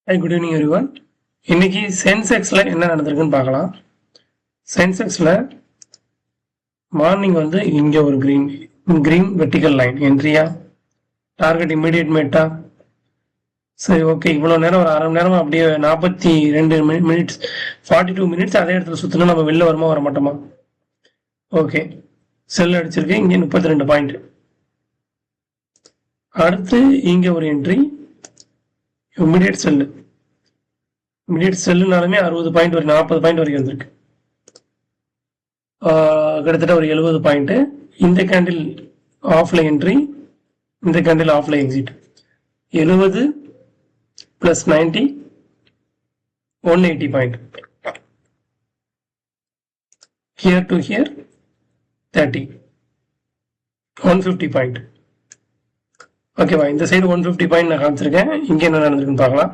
Hi, good evening everyone. இன்னைக்கு சென்செக்ஸில் என்ன நடந்திருக்குன்னு பார்க்கலாம். சென்செக்ஸில் மார்னிங் வந்து இங்கே ஒரு க்ரீன் வெர்டிக்கல் லைன் என்ட்ரியா, டார்கெட் இமீடியட் மேட்டா. சரி, ஓகே. இவ்வளோ நேரம் ஒரு அரை மணி நேரம் அப்படியே 42 மினிட்ஸ் 42 மினிட்ஸ் அதே இடத்துல சுற்றினா நம்ம வெளில வருமா வர மாட்டோமா? ஓகே, செல் அடிச்சிருக்கு. இங்கே 32 பாயிண்ட். அடுத்து இங்கே ஒரு என்ட்ரி, இமீடியட் செல்லு. இமீடியட் செல்லுனாலுமே 60 பாயிண்ட் வரைக்கும் 40 பாயிண்ட் வரைக்கும் வந்திருக்கு. கிட்டத்தட்ட ஒரு 70 பாயிண்ட். இந்த கேண்டில் ஆஃப்ல என்ட்ரி, இந்த கேண்டில் ஆஃப்ல exit. 70 + 90 180 point. here to here 30 150 point. ஓகேவா? இந்த சைடு 150 பாயிண்ட் நான் காமிச்சிருக்கேன். இங்க என்ன நடந்திருக்குன்னு பார்க்கலாம்.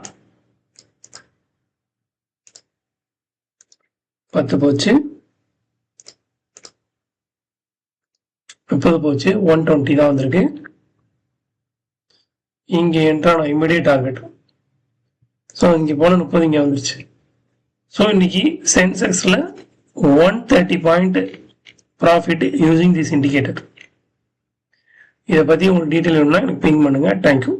10 போச்சு, 30 போச்சு, 120 தான் வந்திருக்கு. இங்க என்ட்ரான இமிடியேட் டார்கெட். ஸோ இங்க போன 30 இங்க வந்துருச்சு. ஸோ இன்னைக்கு சென்செக்ஸ்ல 130 point profit using this indicator. இதை பத்தி உங்களுக்கு டீட்டெயில் வேணும்னா எனக்கு பிங் பண்ணுங்க. தேங்க்யூ.